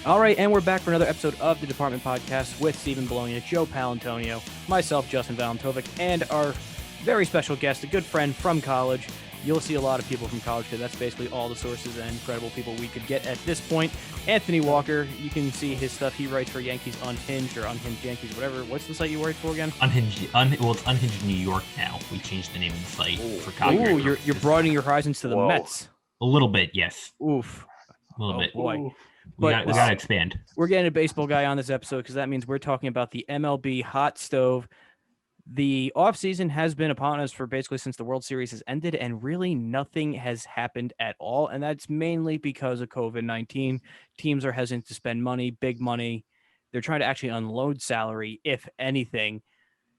All right, and we're back for another episode of the Department Podcast with Stephen Bologna, Joe Paolantonio, myself, Justin Valentovic, and our very special guest, a good friend from college. You'll see a lot of people from college because that's basically all the sources and incredible people we could get at this point. Anthony Walker, you can see his stuff. He writes for Yankees Unhinged or Unhinged Yankees, whatever. What's the site you write for again? Unhinged. Well, it's Unhinged New York now. We changed the name of the site for copyright. Ooh, you're broadening your horizons to the Mets. A little bit, yes. Oof. A little bit. Boy. We got to expand. We're getting a baseball guy on this episode because that means we're talking about the MLB Hot Stove. The offseason has been upon us for basically since the World Series has ended, and really nothing has happened at all. And that's mainly because of COVID-19. Teams are hesitant to spend money, big money. They're trying to actually unload salary, if anything.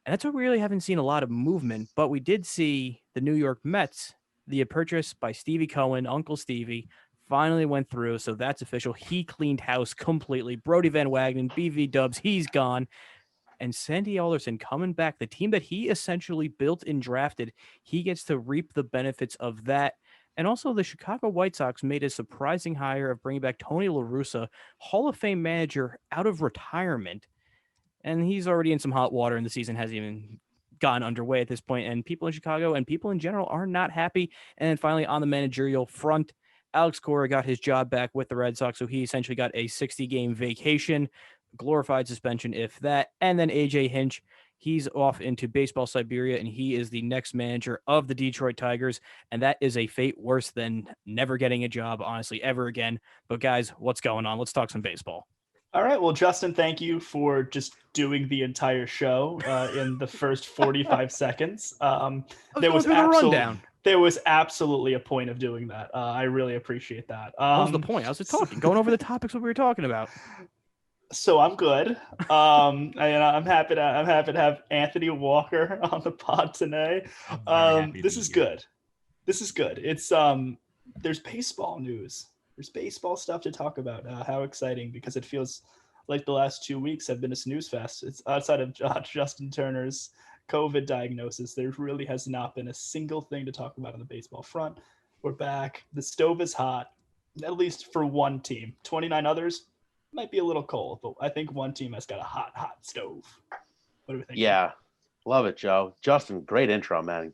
And that's why we really haven't seen a lot of movement. But we did see the New York Mets, the purchase by Stevie Cohen, Uncle Stevie, finally went through. So that's official. He cleaned house completely. Brody Van Wagenen, BV Dubs, he's gone. And Sandy Alderson coming back, the team that he essentially built and drafted, he gets to reap the benefits of that. And also the Chicago White Sox made a surprising hire of bringing back Tony LaRussa, Hall of Fame manager, out of retirement. And he's already in some hot water, and the season hasn't even gotten underway at this point. And people in Chicago and people in general are not happy. And then finally on the managerial front, Alex Cora got his job back with the Red Sox, so he essentially got a 60-game vacation, glorified suspension, if that. And then AJ Hinch, he's off into baseball Siberia, and he is the next manager of the Detroit Tigers. And that is a fate worse than never getting a job, honestly, ever again. But guys, what's going on? Let's talk some baseball. All right. Well, Justin, thank you for just doing the entire show in the first 45 seconds. There was absolutely a point of doing that. I really appreciate that. What was the point? I was just talking, going over the topics what we were talking about. So I'm good. I'm happy to have Anthony Walker on the pod today. This is good. It's there's baseball news. There's baseball stuff to talk about. How exciting, because it feels like the last 2 weeks have been a snooze fest. It's outside of Justin Turner's COVID diagnosis. There really has not been a single thing to talk about on the baseball front. We're back. The stove is hot, at least for one team. 29 others might be a little cold, but I think one team has got a hot stove. What do we think? Yeah, love it, Joe. Justin, great intro, man.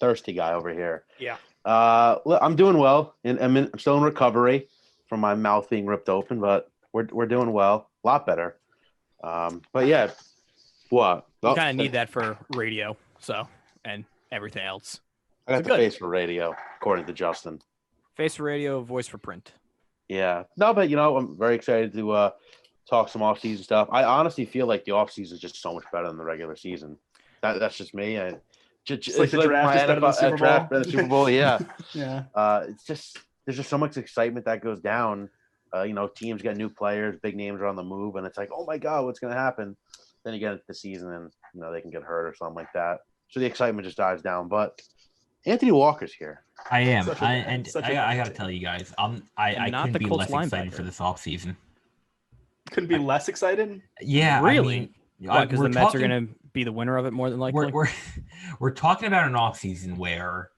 Thirsty guy over here. Yeah. I'm doing well. I'm still in recovery from my mouth being ripped open, but we're doing well. A lot better. But yeah, what? You kind of need that for radio, so, and everything else. I got the face for radio, according to Justin. Face for radio, voice for print. Yeah. No, but, I'm very excited to talk some off-season stuff. I honestly feel like the off-season is just so much better than the regular season. That's just me. It's like the draft is better than the Super Bowl, yeah. Yeah. It's just there's just so much excitement that goes down. Teams get new players, big names are on the move, and it's like, oh my God, what's going to happen? Then you get into the season, and they can get hurt or something like that. So the excitement just dies down. But Anthony Walker's here. I am, I got to tell you guys, I couldn't be less excited for this offseason. Couldn't be less excited? Yeah, really? Because the Mets are going to be the winner of it more than likely. We're talking about an offseason where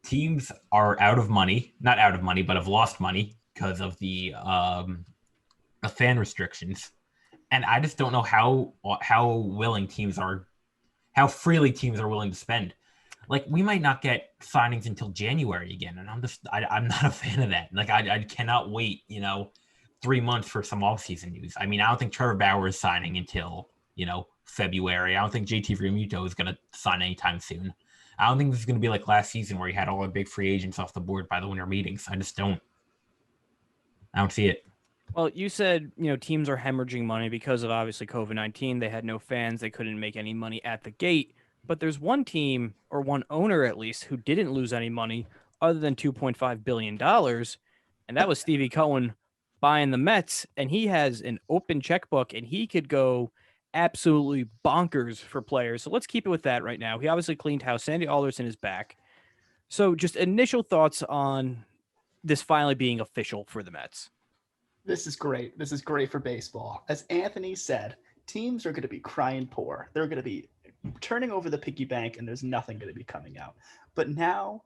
teams are out of money, not out of money, but have lost money because of the fan restrictions. And I just don't know how freely teams are willing to spend. Like, we might not get signings until January again, and I'm not a fan of that. Like, I cannot wait, 3 months for some offseason news. I mean, I don't think Trevor Bauer is signing until February. I don't think JT Realmuto is going to sign anytime soon. I don't think this is going to be like last season where he had all the big free agents off the board by the winter meetings. I don't see it. Well, you said, teams are hemorrhaging money because of obviously COVID-19. They had no fans. They couldn't make any money at the gate. But there's one team, or one owner at least, who didn't lose any money other than $2.5 billion. And that was Stevie Cohen buying the Mets. And he has an open checkbook, and he could go absolutely bonkers for players. So let's keep it with that right now. He obviously cleaned house. Sandy Alderson is back. So just initial thoughts on this finally being official for the Mets. This is great. This is great for baseball. As Anthony said, teams are going to be crying poor. They're going to be turning over the piggy bank, and there's nothing going to be coming out. But now,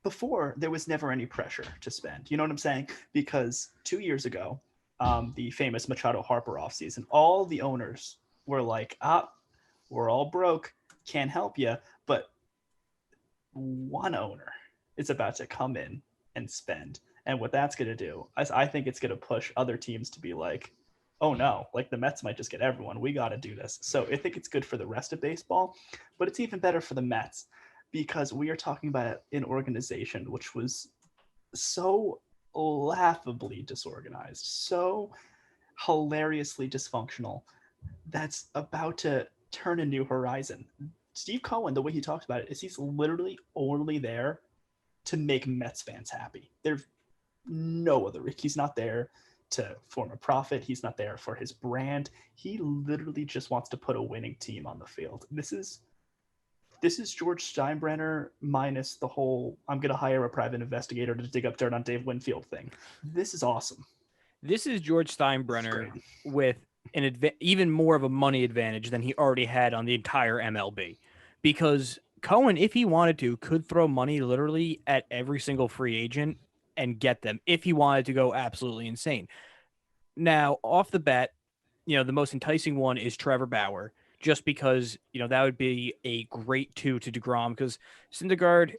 before, there was never any pressure to spend. You know what I'm saying? Because 2 years ago, the famous Machado Harper offseason. All the owners were like, we're all broke, can't help you. But one owner is about to come in and spend. And what that's going to do is I think it's going to push other teams to be like, oh no, like the Mets might just get everyone. We got to do this. So I think it's good for the rest of baseball, but it's even better for the Mets because we are talking about an organization which was so laughably disorganized, so hilariously dysfunctional, that's about to turn a new horizon. Steve Cohen, the way he talks about it, is he's literally only there to make Mets fans happy. There's no other. He's not there to form a profit. He's not there for his brand. He literally just wants to put a winning team on the field. This is George Steinbrenner minus the whole I'm going to hire a private investigator to dig up dirt on Dave Winfield thing. This is awesome. This is George Steinbrenner with even more of a money advantage than he already had on the entire MLB. Because Cohen, if he wanted to, could throw money literally at every single free agent and get them if he wanted to go absolutely insane. Now, off the bat, the most enticing one is Trevor Bauer, just because, that would be a great two to DeGrom because Syndergaard,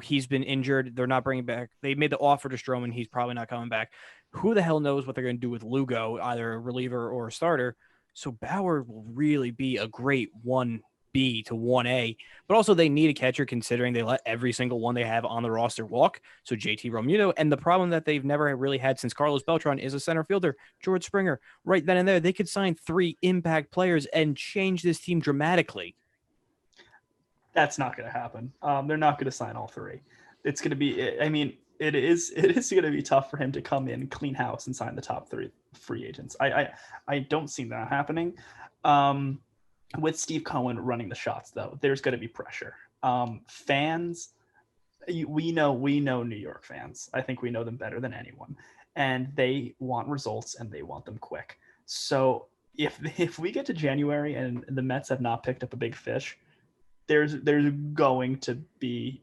he's been injured. They're not bringing back. They made the offer to Stroman. He's probably not coming back. Who the hell knows what they're going to do with Lugo, either a reliever or a starter. So Bauer will really be a great 1B to 1A, but also they need a catcher considering they let every single one they have on the roster walk. So JT Realmuto, and the problem that they've never really had since Carlos Beltran is a center fielder, George Springer. Right then and there, they could sign 3 impact players and change this team dramatically. That's not going to happen. They're not going to sign all 3. It's going to be, I mean, it is going to be tough for him to come in, clean house, and sign the top 3 free agents. I don't see that happening. With Steve Cohen running the shots, though, there's going to be pressure. Fans, we know New York fans. I think we know them better than anyone, and they want results and they want them quick. So if we get to January and the Mets have not picked up a big fish, there's going to be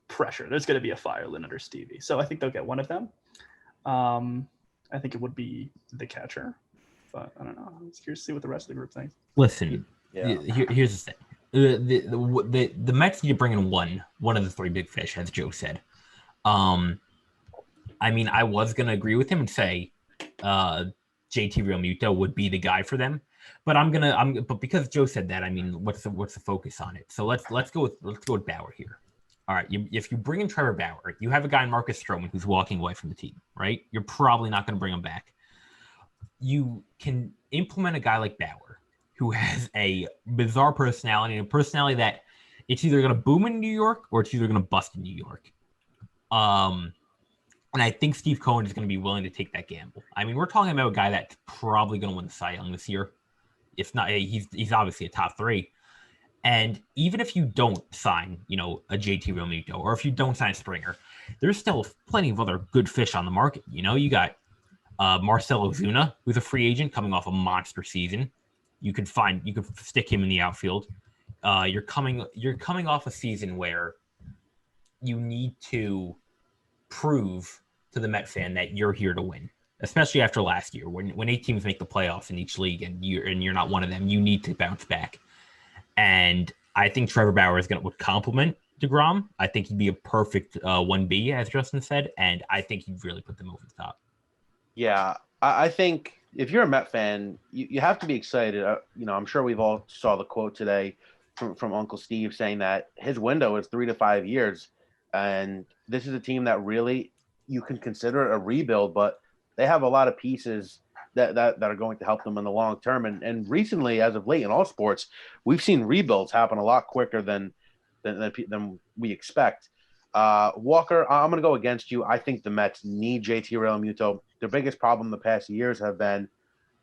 pressure. There's going to be a fire lit under Stevie. So I think they'll get one of them. I think it would be the catcher, but I don't know. I'm curious to see what the rest of the group thinks. Listen, here's the thing. The Mets need to bring in one of the 3 big fish, as Joe said. I mean, I was going to agree with him and say JT Realmuto would be the guy for them. But but because Joe said that, I mean, what's the focus on it? So let's go with Bauer here. All right, if you bring in Trevor Bauer, you have a guy in Marcus Stroman who's walking away from the team, right? You're probably not going to bring him back. You can implement a guy like Bauer who has a bizarre personality, and a personality that it's either going to boom in New York or it's either going to bust in New York. And I think Steve Cohen is going to be willing to take that gamble. I mean, we're talking about a guy that's probably going to win the Cy Young this year. If not, he's obviously a top 3. And even if you don't sign, a JT Realmuto, or if you don't sign Springer, there's still plenty of other good fish on the market. You got Marcell Ozuna, who's a free agent coming off a monster season. You could stick him in the outfield. You're coming off a season where you need to prove to the Met fan that you're here to win, especially after last year when 8 teams make the playoffs in each league and you're not one of them. You need to bounce back. And I think Trevor Bauer would complement DeGrom. I think he'd be a perfect 1B, as Justin said, and I think he'd really put them over the top. Yeah, I think if you're a Met fan, you have to be excited. I'm sure we've all saw the quote today from Uncle Steve saying that his window is 3 to 5 years, and this is a team that really you can consider a rebuild, but they have a lot of pieces that are going to help them in the long term. And recently, as of late in all sports, we've seen rebuilds happen a lot quicker than we expect. Walker, I'm going to go against you. I think the Mets need JT Realmuto. Their biggest problem the past years have been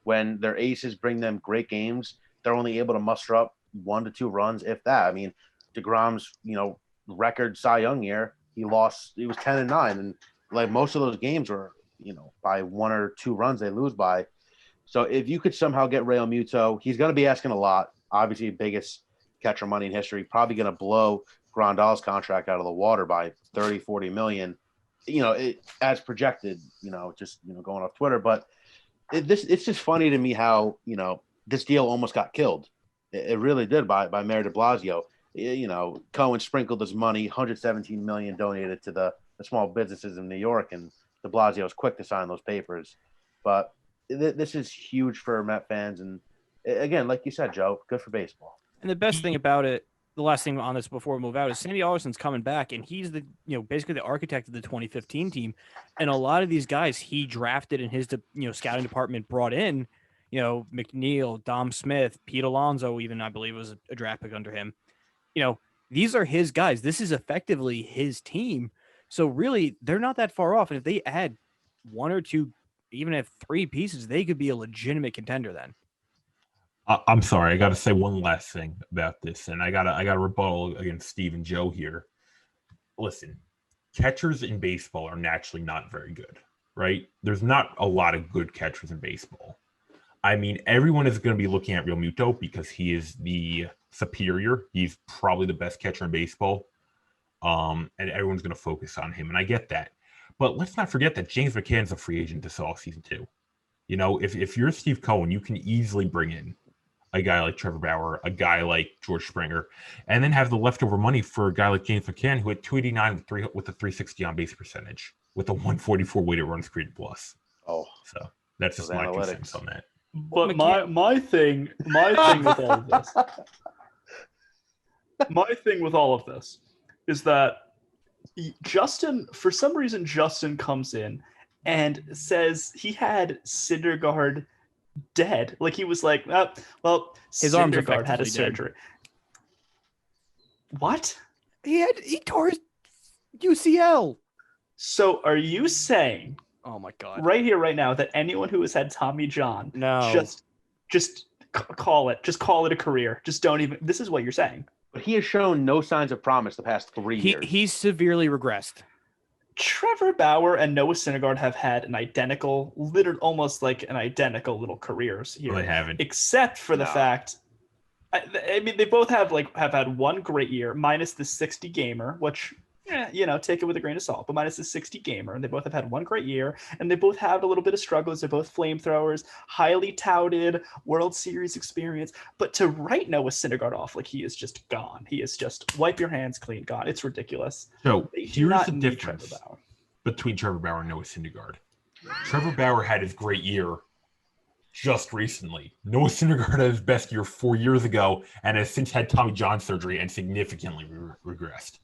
when their aces bring them great games, they're only able to muster up 1 to 2 runs, if that. I mean, DeGrom's, record Cy Young year, he was 10-9, and like most of those games were, by 1 or 2 runs they lose by. So if you could somehow get Realmuto, he's going to be asking a lot. Obviously, biggest catcher money in history, probably going to blow Grandal's contract out of the water by 30, 40 million, as projected, going off Twitter. But it's just funny to me how this deal almost got killed. It really did by Mayor de Blasio. Cohen sprinkled his money, $117 million donated to the small businesses in New York, and de Blasio was quick to sign those papers. But this is huge for Met fans, and again, like you said, Joe, good for baseball. And the best thing about it, the last thing on this before we move out, is Sandy Alderson's coming back, and he's the basically the architect of the 2015 team. And a lot of these guys he drafted and his scouting department brought in, McNeil, Dom Smith, Pete Alonso, even I believe was a draft pick under him. These are his guys. This is effectively his team. So really, they're not that far off. And if they add one or two, even if three pieces, they could be a legitimate contender then. I'm sorry, I got to say one last thing about this, and I got a rebuttal against Steve and Joe here. Listen, catchers in baseball are naturally not very good, right? There's not a lot of good catchers in baseball. I mean, everyone is going to be looking at Real Muto because he is the superior. He's probably the best catcher in baseball, and everyone's going to focus on him, and I get that. But let's not forget that James McCann's a free agent this offseason too. If you're Steve Cohen, you can easily bring in a guy like Trevor Bauer, a guy like George Springer, and then have the leftover money for a guy like James McCann, who had 289 with a 360 on base percentage, with a 144 weighted runs created plus. Oh, so that's just my 2 cents on that. But my thing with all of this, my thing with all of this is that Justin, for some reason, comes in and says he had Syndergaard dead. Like he was like, well, his arms Syndergaard had a surgery. Dead. What? He tore his UCL. So are you saying, oh my God, right here, right now, that anyone who has had Tommy John, just call it a career. Just don't even. This is what you're saying. But he has shown no signs of promise the past 3 years. He's severely regressed. Trevor Bauer and Noah Syndergaard have had almost like an identical little careers here. Well, they haven't, except for the fact. I mean, they both have had one great year, minus the 60 gamer, which take it with a grain of salt, but minus the 60 gamer, and they both have had one great year, and they both have a little bit of struggles. They're both flamethrowers, highly touted World Series experience. But to write Noah Syndergaard off like he is just gone, he is just wipe your hands clean, gone. It's ridiculous. So here's the difference between Trevor Bauer and Noah Syndergaard. Trevor Bauer had his great year just recently. Noah Syndergaard had his best year 4 years ago and has since had Tommy John surgery and significantly regressed.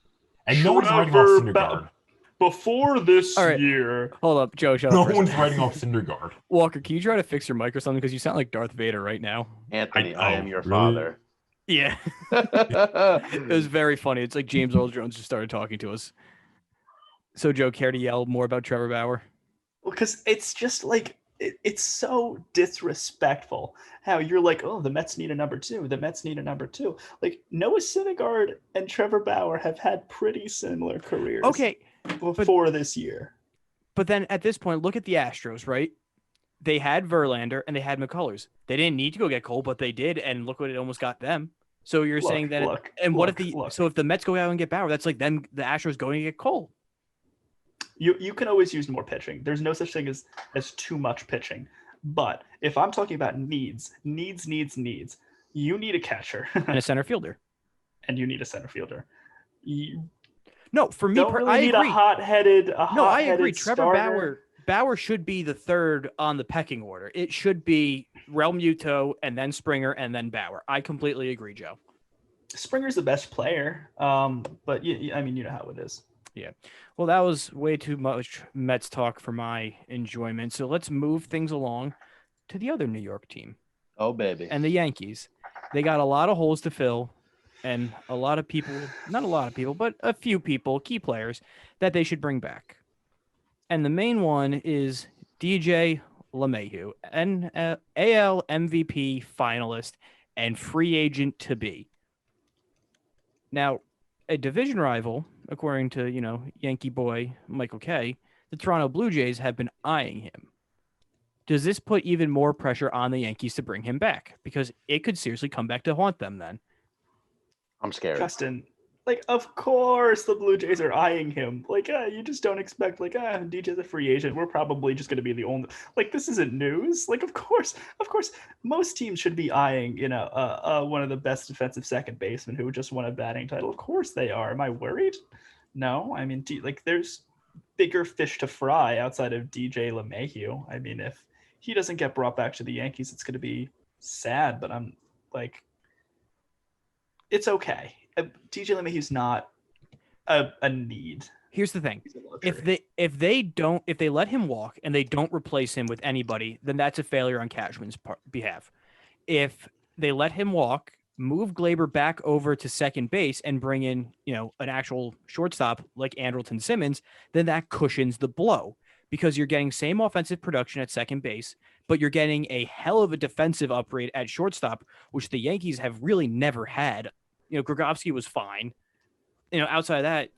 And no one's writing off Syndergaard. Before this year. Hold up, Joe. No one's writing off Syndergaard. Walker, can you try to fix your mic or something? Because you sound like Darth Vader right now. Anthony, I am your father. Yeah. It was very funny. It's like James Earl Jones just started talking to us. So, Joe, care to yell more about Trevor Bauer? Well, because it's just like, it's so disrespectful how you're like, oh, the Mets need a number two. The Mets need a number two. Like Noah Syndergaard and Trevor Bauer have had pretty similar careers. Okay. Before this year. But then at this point, look at the Astros, right? They had Verlander and they had McCullers. They didn't need to go get Cole, but they did. And look what it almost got them. So you're saying that. If the Mets go out and get Bauer, that's like them, the Astros going to get Cole. You can always use more pitching. There's no such thing as too much pitching. But if I'm talking about needs, you need a catcher and a center fielder, and you need a center fielder. No, for me, I agree. I agree. Trevor Bauer should be the third on the pecking order. It should be Real Muto and then Springer and then Bauer. I completely agree, Joe. Springer's the best player, but you know how it is. Yeah. Well, that was way too much Mets talk for my enjoyment. So let's move things along to the other New York team. Oh, baby. And the Yankees. They got a lot of holes to fill and a lot of people, not a lot of people, but a few people, key players that they should bring back. And the main one is DJ LeMahieu, an AL MVP finalist and free agent to be. Now, a division rival, according to, Yankee boy Michael Kay, the Toronto Blue Jays have been eyeing him. Does this put even more pressure on the Yankees to bring him back? Because it could seriously come back to haunt them then. I'm scared. Justin, Like, of course the Blue Jays are eyeing him. Like, you just don't expect, like, DJ's a free agent. We're probably just going to be the only, like, this isn't news. Like, of course, most teams should be eyeing, one of the best defensive second basemen who just won a batting title. Of course they are. Am I worried? No. I mean, there's bigger fish to fry outside of DJ LeMahieu. I mean, if he doesn't get brought back to the Yankees, it's going to be sad, but I'm like, it's okay. DJ LeMahieu's not a need. Here's the thing: if they let him walk and they don't replace him with anybody, then that's a failure on Cashman's behalf. If they let him walk, move Glaber back over to second base and bring in an actual shortstop like Andrelton Simmons, then that cushions the blow because you're getting same offensive production at second base, but you're getting a hell of a defensive upgrade at shortstop, which the Yankees have really never had. Grogowski was fine. Outside of that,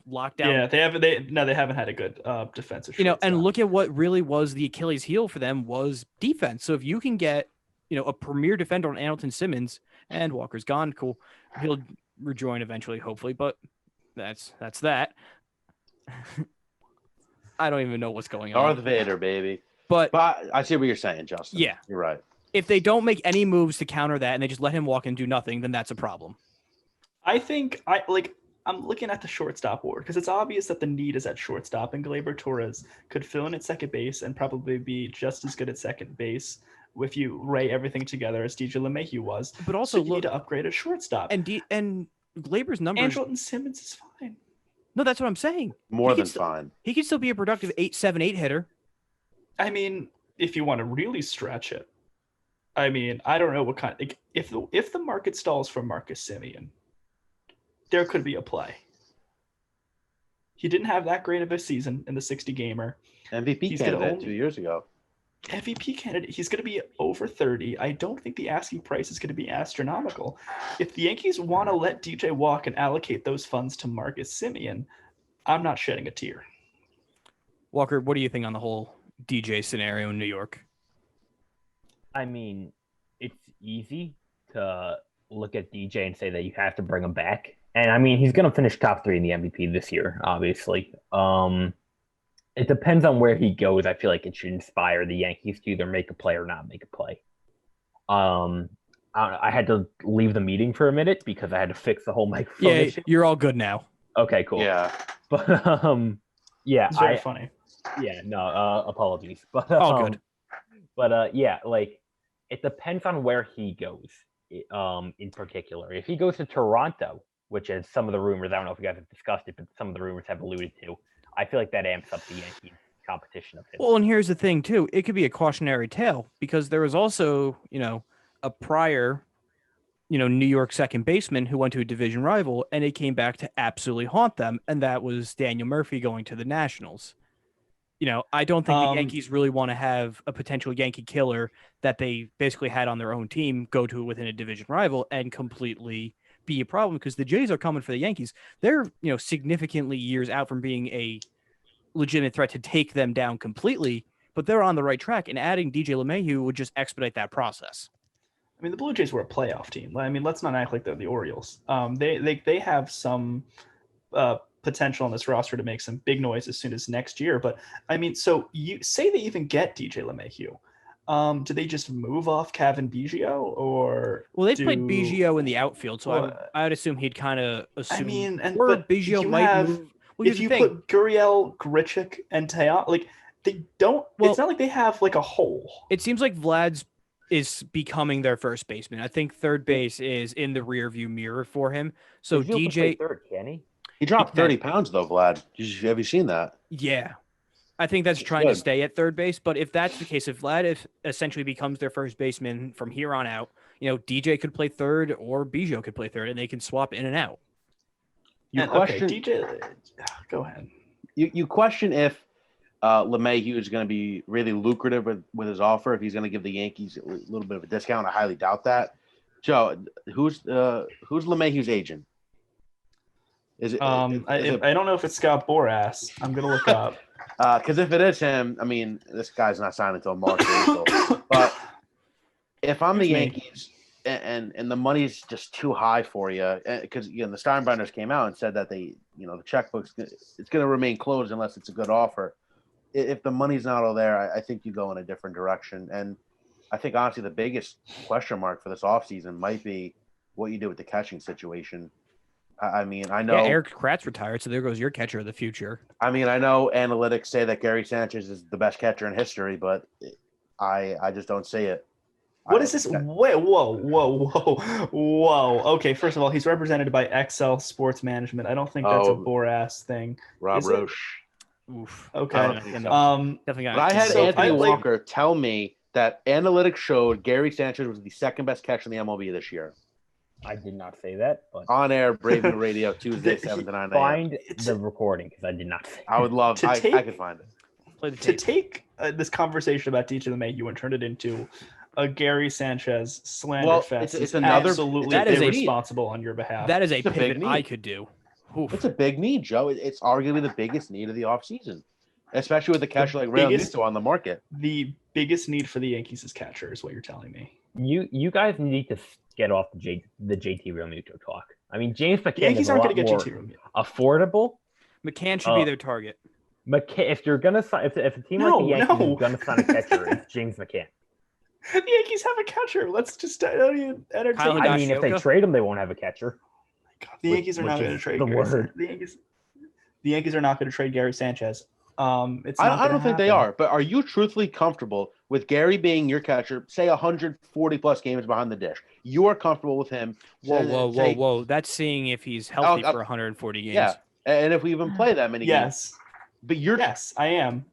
lockdown. Yeah, they haven't had a good defensive. And look at what really was the Achilles heel for them was defense. So if you can get, a premier defender on Andrelton Simmons, and Walker's gone, cool. He'll rejoin eventually, hopefully, but that's that. I don't even know what's going on. Darth Vader, baby. But I see what you're saying, Justin. Yeah, you're right. If they don't make any moves to counter that and they just let him walk and do nothing, then that's a problem. I think I'm looking at the shortstop ward because it's obvious that the need is at shortstop, and Gleyber Torres could fill in at second base and probably be just as good at second base if you ray everything together as DJ LeMahieu was. But also, you need to upgrade at shortstop. And Glaber's numbers. Andrelton Simmons is fine. No, that's what I'm saying. More than fine. He can still be a productive 8-7-8 hitter. I mean, if you want to really stretch it, I mean, I don't know what kind. Like, if the market stalls for Marcus Semien, there could be a play. He didn't have that great of a season in the 60-gamer. MVP candidate 2 years ago. MVP candidate. He's going to be over 30. I don't think the asking price is going to be astronomical. If the Yankees want to let DJ walk and allocate those funds to Marcus Semien, I'm not shedding a tear. Walker, what do you think on the whole DJ scenario in New York? I mean, it's easy to look at DJ and say that you have to bring him back. And I mean, he's going to finish top 3 in the MVP this year, obviously. It depends on where he goes. I feel like it should inspire the Yankees to either make a play or not make a play. I had to leave the meeting for a minute because I had to fix the whole microphone issue. You're all good now. Okay, cool. Yeah. But yeah, it's very funny. Yeah, no, apologies. But all good. But yeah, like it depends on where he goes. In particular, if he goes to Toronto, which is some of the rumors, I don't know if you guys have discussed it, but some of the rumors have alluded to, I feel like that amps up the Yankees competition of him. Well, and here's the thing too, it could be a cautionary tale because there was also, a prior, New York second baseman who went to a division rival and it came back to absolutely haunt them. And that was Daniel Murphy going to the Nationals. I don't think the Yankees really want to have a potential Yankee killer that they basically had on their own team go to within a division rival and completely be a problem because the Jays are coming for the Yankees. They're, significantly years out from being a legitimate threat to take them down completely, but they're on the right track, and adding DJ LeMahieu would just expedite that process. I mean, the Blue Jays were a playoff team. I mean, let's not act like they're the Orioles. They have some potential on this roster to make some big noise as soon as next year. But I mean, so you say they even get DJ LeMahieu. Do they just move off Kevin Biggio or? Well, they played Biggio in the outfield, so I would assume he'd kind of assume. I mean, but Biggio might move. Well, if you put Gurriel, Grichuk, and Teon, like they don't. Well, it's not like they have like a hole. It seems like Vlad's is becoming their first baseman. I think third base is in the rearview mirror for him. So DJ third, can he? He dropped 30 pounds though, Vlad. Have you seen that? Yeah. I think that's trying to stay at third base. But if that's the case, if Vlad essentially becomes their first baseman from here on out, DJ could play third or Biggio could play third, and they can swap in and out. DJ, go ahead. You question if LeMahieu is going to be really lucrative with his offer, if he's going to give the Yankees a little bit of a discount. I highly doubt that. Joe, who's LeMahieu's agent? Is it? I don't know if it's Scott Boras. I'm gonna look up. Because if it is him, I mean, this guy's not signed until March or April. But if I'm the Yankees, and the money's just too high for you because the Steinbrenners came out and said that the checkbook's it's going to remain closed unless it's a good offer. If the money's not all there, I think you go in a different direction. And I think honestly the biggest question mark for this offseason might be what you do with the catching situation. I mean, I know Eric Kratz retired, so there goes your catcher of the future. I mean, I know analytics say that Gary Sanchez is the best catcher in history, but I just don't see it. What is this? Wait, whoa. Okay, first of all, he's represented by XL Sports Management. I don't think that's a Boras thing. Rob Roche. Oof. Okay. Definitely But I had Anthony Walker tell me that analytics showed Gary Sanchez was the second best catcher in the MLB this year. I did not say that, but on air, Brave New Radio, Tuesday, 7 to 9 a.m. Find the recording because I did not say I would love I could find it. To take this conversation about DJ LeMahieu and turn it into a Gary Sanchez slander fest it's another absolutely that is irresponsible on your behalf. That is a pivot I could do. Oof. It's a big need, Joe. It's arguably the biggest need of the offseason, especially with the catcher like Real Muto on the market. The biggest need for the Yankees is catcher, is what you're telling me. You guys need to get off the JT Real Muto talk. I mean, James McCann Yankees is aren't going to get JT Real Muto. Affordable. McCann should be their target. If you're gonna sign, if a team like the Yankees is gonna sign a catcher, it's James McCann. The Yankees have a catcher. Let's just don't even entertain. I mean, if they trade him, they won't have a catcher. God, the Yankees are not going to trade the Yankees are not going to trade Gary Sanchez. I don't think they are. But are you truthfully comfortable with Gary being your catcher? Say 140 plus games behind the dish. You are comfortable with him? Whoa! That's seeing if he's healthy for 140 games. Yeah, and if we even play that many games. But yes, I am.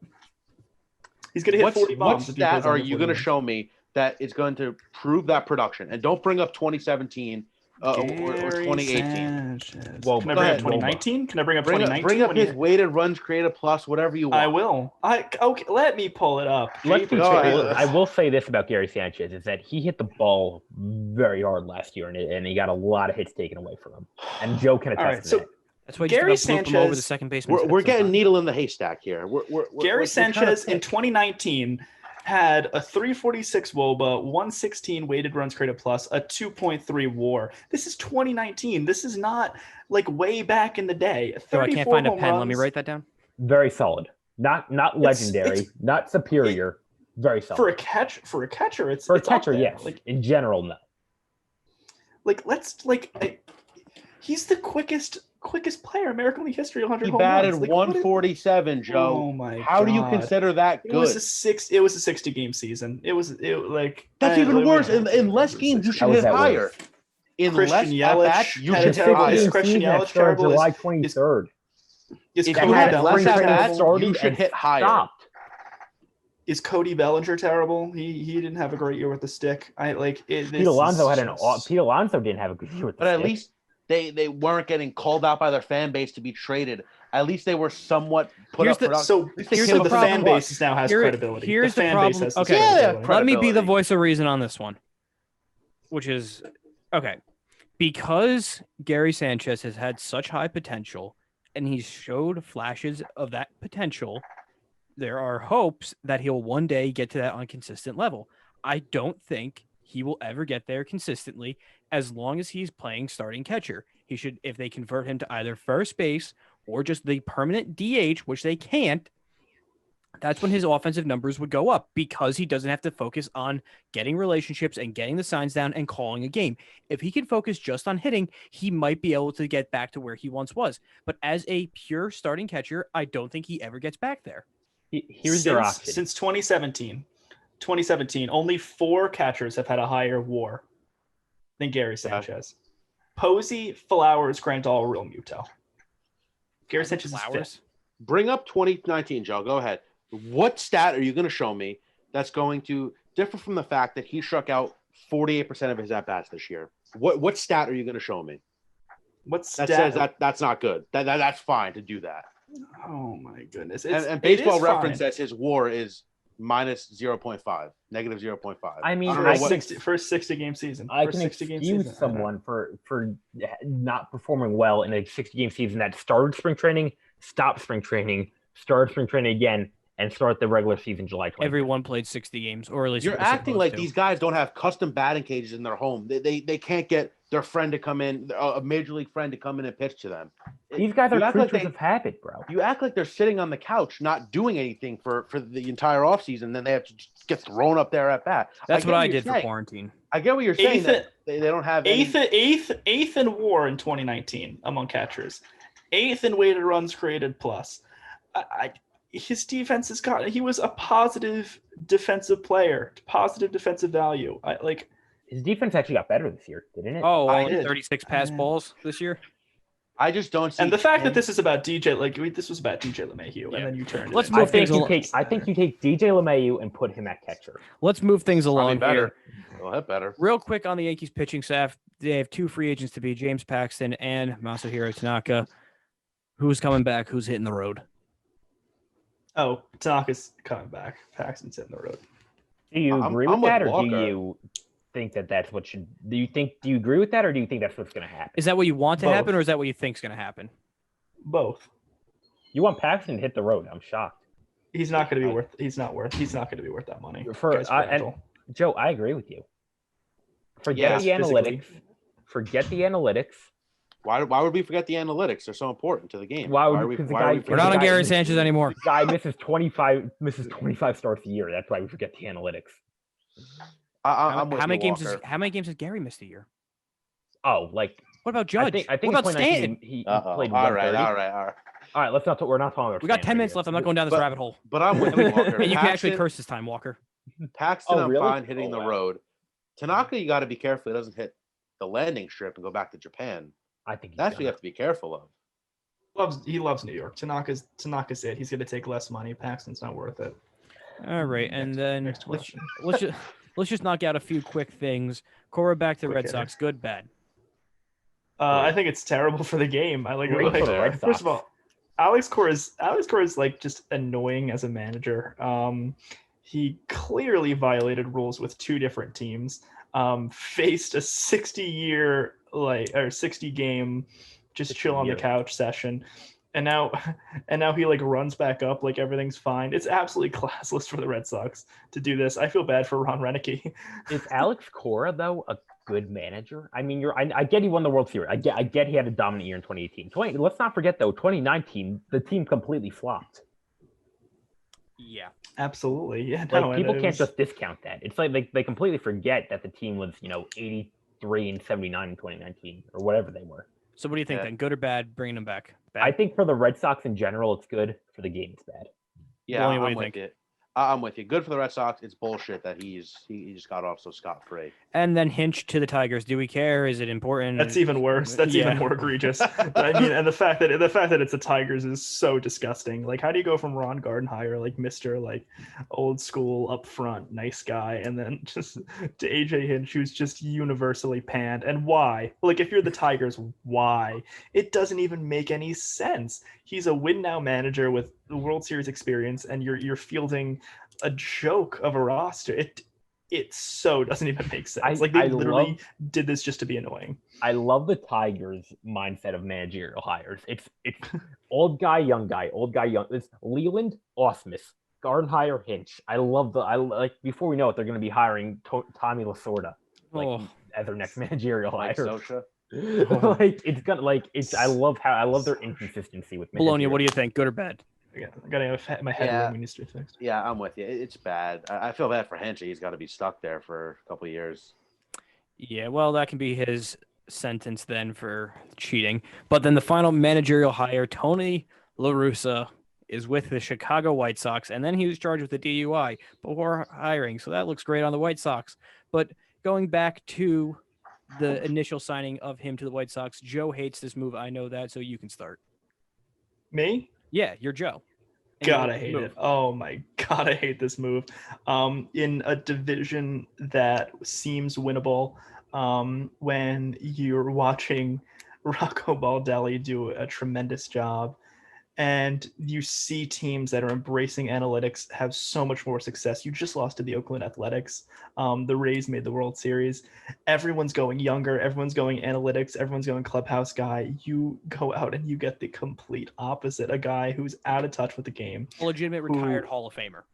He's going to hit 40 bombs. What stat are you going to show me that is going to prove that production? And don't bring up 2017 or 2018. Well, can I bring up 2019? Can I bring up 2019? Bring up his weighted runs created plus, whatever you want. I will. Okay, let me pull it up. I will say this about Gary Sanchez is that he hit the ball very hard last year, and he got a lot of hits taken away from him. And Joe can attest to that. That's why Gary Sanchez over the second baseman. We're getting needle in the haystack here. Gary Sanchez in 2019 had a 346 WOBA, 116 weighted runs created plus, a 2.3 WAR. This is 2019. This is not like way back in the day. So I can't find a pen. Let me write that down. Very solid. Not legendary. Not superior. Very solid. For a catcher, it's yes. Like in general, no. He's the quickest player in American League history. 100 home batted runs. 147, Joe. Oh my! How do you consider that good? It was a 60 game season. That's even worse. In less games, you should hit higher. In less at-bats, you should hit higher. Christian Yelich terrible? July 23rd. Is Cody Bellinger? You should hit higher. Is Cody Bellinger terrible? He didn't have a great year with the stick. Pete Alonso didn't have a good year with the stick. But at least they weren't getting called out by their fan base to be traded. At least they were somewhat put up. So the fan base now has credibility. Here's the problem. Let me be the voice of reason on this one, which is okay. Because Gary Sanchez has had such high potential and he's showed flashes of that potential, there are hopes that he'll one day get to that on a consistent level. I don't think he will ever get there consistently as long as he's playing starting catcher. He should, if they convert him to either first base or just the permanent DH, which they can't, that's when his offensive numbers would go up because he doesn't have to focus on getting relationships and getting the signs down and calling a game. If he can focus just on hitting, he might be able to get back to where he once was. But as a pure starting catcher, I don't think he ever gets back there. Here's their option. Since 2017, only 4 catchers have had a higher WAR than Gary Sanchez. Posey, Flowers, Grandal, Real Muto. Gary Sanchez is 5th. Bring up 2019, Joe. Go ahead. What stat are you going to show me that's going to differ from the fact that he struck out 48% of his at-bats this year? What stat are you going to show me? What stat? That says that's not good. That's fine to do that. Oh, my goodness. And Baseball Reference says his WAR is minus 0.5, negative 0.5. I mean, first 60-game season. I can excuse someone for not performing well in a 60-game season that started spring training, stopped spring training, started spring training again, and start the regular season July 20th. Everyone played 60 games, or at least You're was acting supposed like to. these guys don't have custom batting cages in their home. They can't get their friend to come in, a major league friend to come in and pitch to them. These guys You are act like creatures of habit, bro. You act like they're sitting on the couch, not doing anything for the entire offseason. Then they have to just get thrown up there at bat. That's what I did saying. for quarantine. I get what you're saying. That they don't have eighth in WAR in 2019 among catchers, 8th in weighted runs created plus. His defense has got. He was a positive defensive player, positive defensive value. His defense actually got better this year, didn't it? Oh, I only did. 36 pass balls this year. I just don't see. And the fact that this is about this was about DJ LeMahieu, Yeah. and then you turned. Let's it move into- things along. I think you take DJ LeMahieu and put him at catcher. Let's move things along better. here. Well, that better. Real quick on the Yankees pitching staff, they have 2 free agents to be James Paxton and Masahiro Tanaka. Who's coming back? Who's hitting the road? Oh, Tanaka's coming back. Paxton's hitting the road. Do you agree I'm with that, with or Walker. do you think that that's what should? Do you agree with that, or do you think that's what's going to happen? Is that what you want to Both. happen, or is that what you think is going to happen? Both. You want Paxton to hit the road? I'm shocked. He's not going to be worth. He's not going to be worth that money. Guy's And fragile. Joe, I agree with you. Forget Yeah, the analytics. Forget the analytics. Why would we forget the analytics? They're so important to the game. Why would- are we? because the Why guy- are we We're forgetting- not on guy- Gary Sanchez anymore. The guy misses 25 starts a year. That's why we forget the analytics. I'm with How many you, games? Walker. How many games has Gary missed a year? Oh, like What about Judge? I think what about in 2019 Stanton? he Uh-oh. played All 130. right. All right, let's not. We're not talking about. We got 10 Stanton minutes here. left. I'm not going down this But- rabbit hole. But I'm with you, Walker. And you can actually Paxton- curse this time, Walker. Paxton, Oh, I'm really? fine hitting Oh, the wow. road. Tanaka, you got to be careful he doesn't hit the landing strip and go back to Japan. I think he's That's what done. you have to be careful of. He loves New York. Tanaka's it. He's going to take less money. Paxton's not worth it. All right, and then Next question. let's just knock out a few quick things. Cora back to Quick Red hitter. Sox. Good, bad. I think it's terrible for the game. Great for the Red Sox. First of all, Alex Cora is like just annoying as a manager. He clearly violated rules with 2 different teams. Faced a 60 game just chill on the couch session. And now he like runs back up like everything's fine. It's absolutely classless for the Red Sox to do this. I feel bad for Ron Renicky. Is Alex Cora though a good manager? I mean, I get he won the World Series. I get he had a dominant year in 2018. Let's not forget though, 2019 the team completely flopped. Yeah. Absolutely. Yeah. Like No, people it can't was- just discount that. It's like they completely forget that the team was 83 and 79 in 2019 or whatever they were. So what do you think Yeah. then? Good or bad? Bringing him back. Bad. I think for the Red Sox in general, it's good. For the game, it's bad. Yeah, Bologna, what do I'm you with think? you. I'm with you. Good for the Red Sox. It's bullshit that he just got off so scot-free. And then Hinch to the Tigers. Do we care? Is it important? That's even worse. That's Yeah. even more egregious. I mean, and the fact that it's the Tigers is so disgusting. Like, how do you go from Ron Gardenhire, like Mr. like old school up front, nice guy, and then just to AJ Hinch, who's just universally panned? And why? Like, if you're the Tigers, why? It doesn't even make any sense. He's a win now manager with the World Series experience, and you're fielding a joke of a roster. It so doesn't even make sense. Like, they literally did this just to be annoying. I love the Tigers' mindset of managerial hires. It's old guy, young guy, old guy, young. It's Leland, Osmus, Gardenhire, Hinch. I like before we know it, they're going to be hiring Tommy Lasorda as their next managerial Mike hire. Scioscia. I love their inconsistency with Bologna, what do you think? Good or bad? I gotta have my head room needs to be fixed. Yeah, I'm with you. It's bad. I feel bad for Henry. He's got to be stuck there for a couple of years. Yeah, well, that can be his sentence then for cheating. But then the final managerial hire, Tony LaRussa, is with the Chicago White Sox, and then he was charged with the DUI before hiring. So that looks great on the White Sox. But going back to the initial signing of him to the White Sox, Joe hates this move. I know that, so you can start. Me? Yeah, you're Joe. And God, you I hate move. it. Oh my God, I hate this move. In a division that seems winnable, when you're watching Rocco Baldelli do a tremendous job, And you see teams that are embracing analytics have so much more success. You just lost to the Oakland Athletics. The Rays made the World Series. Everyone's going younger. Everyone's going analytics. Everyone's going clubhouse guy. You go out and you get the complete opposite. A guy who's out of touch with the game. A legitimate retired Hall of Famer.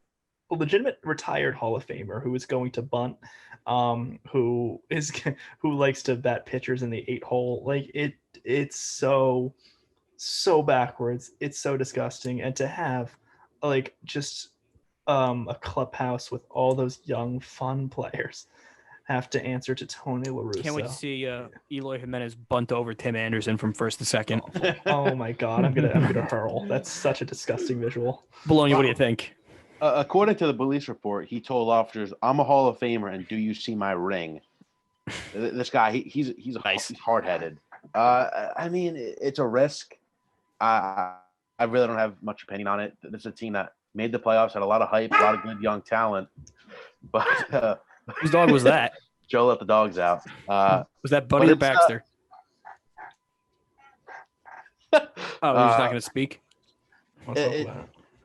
A legitimate retired Hall of Famer who is going to bunt, who likes to bat pitchers in the 8-hole. Like it's so backwards. It's so disgusting. And to have like just a clubhouse with all those young fun players have to answer to Tony LaRussa. Can't wait to see Eloy Jimenez bunt over Tim Anderson from first to second. Oh my god, I'm gonna hurl. That's such a disgusting visual. Bologna, what do you think? According to the police report, he told officers, "I'm a Hall of Famer, and do you see my ring?" This guy, he's Nice. He's hard-headed. I mean, it's a risk. I really don't have much opinion on it. This is a team that made the playoffs, had a lot of hype, a lot of good young talent. But Whose dog was that? Joe let the dogs out. Was that Buddy or Baxter? Oh, he's not going to speak.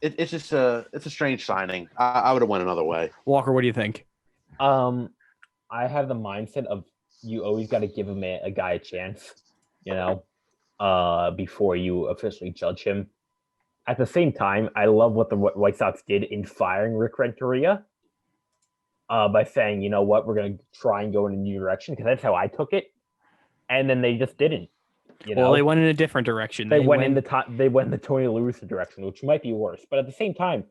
It's just a strange signing. I would have went another way. Walker, what do you think? I have the mindset of you always got to give a guy a chance, before you officially judge him. At the same time, I love what the White Sox did in firing Rick Renteria by saying, you know what, we're going to try and go in a new direction, because that's how I took it. And then they just didn't. Well, they went in a different direction. They went in the Tony LaRussa direction, which might be worse. But at the same time,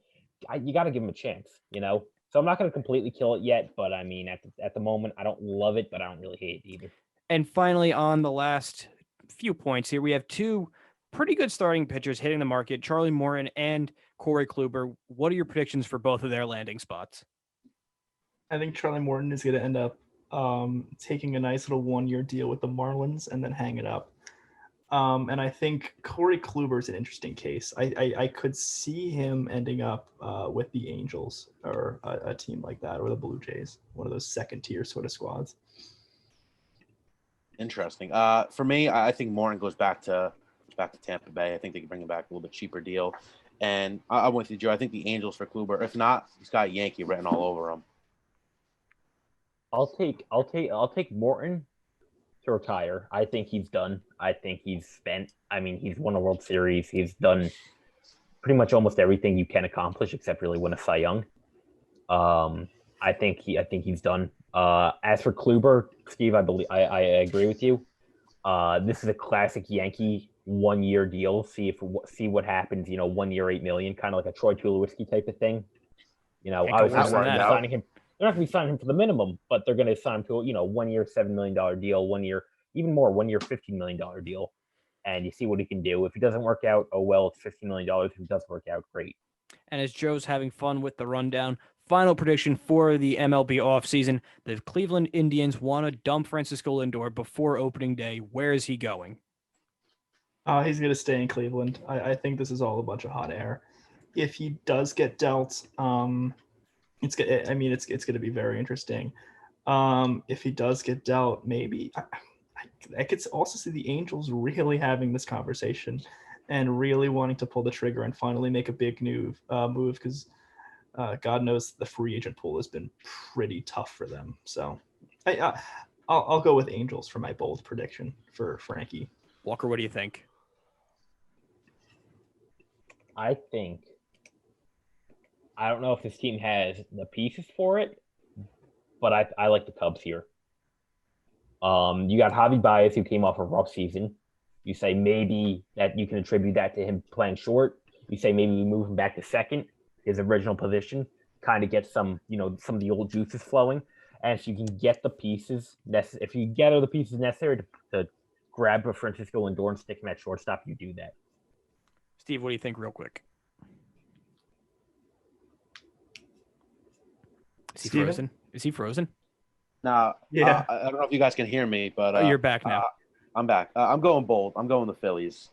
you got to give him a chance, So I'm not going to completely kill it yet, but I mean, at the moment, I don't love it, but I don't really hate it either. And finally, on the last few points here, we have two pretty good starting pitchers hitting the market, Charlie Morton and Corey Kluber. What are your predictions for both of their landing spots? I think Charlie Morton is going to end up taking a nice little 1-year deal with the Marlins and then hang it up. And I think Corey Kluber is an interesting case. I could see him ending up with the Angels or a team like that, or the Blue Jays, one of those second-tier sort of squads. Interesting. For me, I think Morton goes back to Tampa Bay. I think they can bring him back a little bit cheaper deal. And I'm with you, Joe. I think the Angels for Kluber. If not, he's got Yankee written all over him. I'll take Morton to retire. I think he's done. I think he's spent. I mean, he's won a World Series. He's done pretty much almost everything you can accomplish except really win a Cy Young. I think he's done. As for Kluber, Steve, I agree with you. This is a classic Yankee 1-year deal. See what happens. 1 year, $8 million, kind of like a Troy Tulowitzki type of thing. Obviously signing him. They're not going to be signing him for the minimum, but they're going to sign him to 1 year, $7 million deal, 1 year, even more, 1 year, $15 million deal. And you see what he can do. If he doesn't work out, oh well, it's $15 million. If it does work out, great. And as Joe's having fun with the rundown, final prediction for the MLB offseason, the Cleveland Indians want to dump Fransisco Lindor before opening day. Where is he going? He's going to stay in Cleveland. I think this is all a bunch of hot air. If he does get dealt, it's going to be very interesting. If he does get dealt, maybe I could also see the Angels really having this conversation and really wanting to pull the trigger and finally make a big move because God knows the free agent pool has been pretty tough for them. So I'll go with Angels for my bold prediction for Frankie. Walker, what do you think? I don't know if this team has the pieces for it, but I like the Cubs here. You got Javi Baez, who came off a rough season. You say maybe that you can attribute that to him playing short. You say maybe you move him back to second, his original position, kind of get some of the old juices flowing. And if you can get the pieces necessary, if you get all the pieces necessary to grab a Fransisco Lindor and stick him at shortstop, you do that. Steve, what do you think real quick? Is he frozen? Is he frozen? No. Yeah. I don't know if you guys can hear me, but you're back now. I'm back. I'm going bold. I'm going the Phillies.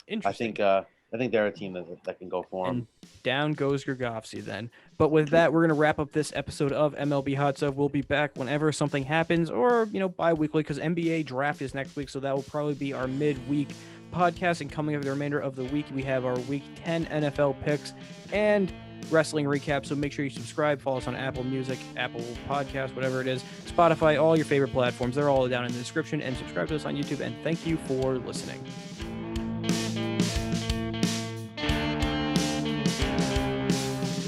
Interesting. I I think they're a team that can go for him. And down goes Gergovsky then. But with that, we're going to wrap up this episode of MLB Hot Stove. We'll be back whenever something happens, or, bi-weekly, because NBA draft is next week. So that will probably be our midweek podcast. And coming up the remainder of the week, we have our week 10 NFL picks and wrestling recap. So make sure you subscribe, follow us on Apple Music, Apple Podcasts, whatever it is, Spotify, all your favorite platforms. They're all down in the description, and subscribe to us on YouTube. And thank you for listening.